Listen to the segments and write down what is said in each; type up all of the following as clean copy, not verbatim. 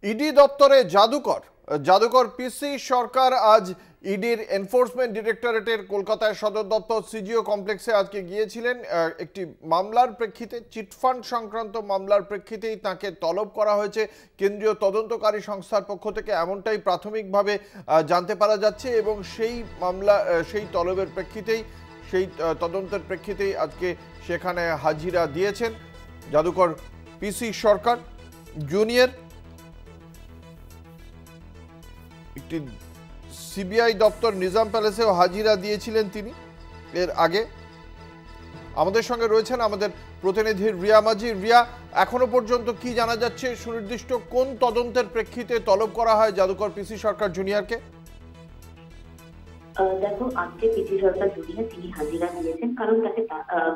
ED দপ্তরে জাদুকর পিসি সরকার আজ ইডির এনফোর্সমেন্ট ডিরেক্টরেটের কলকাতায় সদর দপ্তর সিজিও কমপ্লেক্সে আজকে গিয়েছিলেন। একটি মামলার প্রেক্ষিতে, চিটফান্ড সংক্রান্ত মামলার প্রেক্ষিতেই তাকে তলব করা হয়েছে কেন্দ্রীয় তদন্তকারী সংস্থার পক্ষ থেকে, এমনটাই প্রাথমিকভাবে জানতে পারা যাচ্ছে। এবং সেই তলবের প্রেক্ষিতেই, সেই তদন্তের প্রেক্ষিতেই আজকে সেখানে হাজিরা দিয়েছেন জাদুকর পিসি সরকার জুনিয়র। একটি সিবিআই দপ্তর নিজাম প্যালেসেও হাজিরা দিয়েছিলেন তিনি এর আগে। আমাদের সঙ্গে রয়েছেন আমাদের প্রতিনিধি রিয়া মাঝি। রিয়া, এখনো পর্যন্ত কি জানা যাচ্ছে? সুনির্দিষ্ট কোন তদন্তের প্রেক্ষিতে তলব করা হয় জাদুকর পিসি সরকার জুনিয়রকে? দেখো, আজকে পিসি সরকার জুনিয়র তিনি হাজিরা দিয়েছেন, কারণ তাকে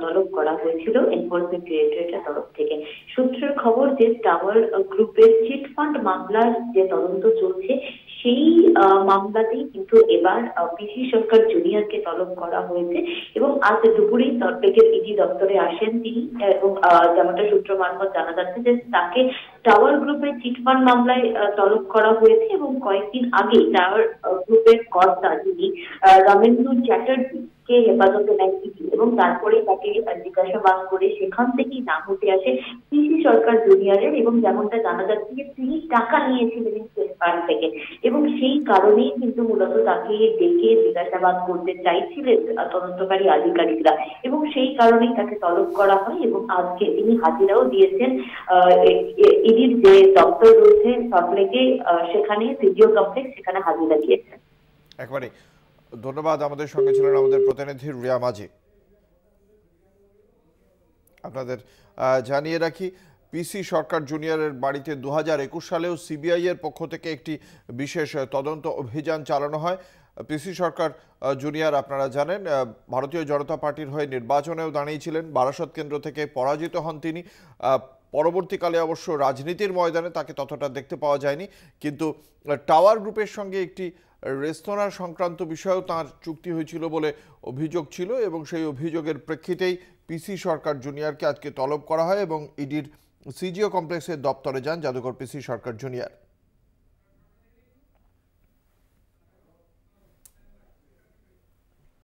তলব করা হয়েছিল এনফোর্সমেন্ট ডিরেক্টরেটের তরফ থেকে। সূত্রের খবর যে টাওয়ার গ্রুপের চিটফান্ড মামলার যে তদন্ত চলছে, সেই মামলাতেই কিন্তু এবার পিসি সরকার জুনিয়রকে তলব করা হয়েছে। এবং আজ দুপুরেই তরপেকের ইডি দপ্তরে আসেন তিনি, এবং যেমনটা সূত্র মারফত জানা যাচ্ছে যে তাকে টাওয়ার গ্রুপের চিটফান্ড মামলায় তলব করা হয়েছে। এবং কয়েকদিন আগে টাওয়ার গ্রুপের কর্তা যিনি রামেন্দু চ্যাটার্জি কে হেফাজতে নেয় ইডি, এবং তারপরে তাকে জিজ্ঞাসাবাদ করে সেখান থেকেই নাম উঠে আসে পিসি সরকার জুনিয়রের। এবং যেমনটা জানা যাচ্ছে যে তিনি টাকা নিয়েছিলেন ফান্ড থেকে, এবং সেই কারণেই কিন্তু মূলত তাকে ডেকে জিজ্ঞাসাবাদ করতে চাইছিলেন তদন্তকারী আধিকারিকরা, এবং সেই কারণেই তাকে তলব করা হয়। এবং আজকে তিনি হাজিরাও দিয়েছেন ইডির যে দপ্তর রয়েছে সল্টলেকে, সেখানে সিজিও কমপ্লেক্স, সেখানে হাজিরা দিয়েছেন। একবারে ধন্যবাদ। আমাদের সঙ্গে ছিলেন আমাদের প্রতিনিধি রিয়া মাঝি। আপনাদের জানিয়ে রাখি, পিসি সরকার জুনিয়রের বাড়িতে 2021 সালেও সিবিআই এর পক্ষ থেকে একটি বিশেষ তদন্ত অভিযান চালানো হয়। পিসি সরকার জুনিয়র, আপনারা জানেন, ভারতীয় জনতা পার্টির হয়ে নির্বাচনেও দাঁড়িয়েছিলেন। বারাসত কেন্দ্র থেকে পরাজিত হন তিনি। পরবর্তীকালে অবশ্য রাজনীতির ময়দানে তাকে ততটা দেখতে পাওয়া যায়নি, কিন্তু টাওয়ার গ্রুপের সঙ্গে একটি রেস্তোরাঁ সংক্রান্ত বিষয়েও তাঁর চুক্তি হয়েছিল বলে অভিযোগ ছিল, এবং সেই অভিযোগের প্রেক্ষিতেই পিসি সরকার জুনিয়রকে আজকে তলব করা হয় এবং ইডির সিজিও কমপ্লেক্সের দপ্তরে যান জাদুকর পিসি সরকার জুনিয়র।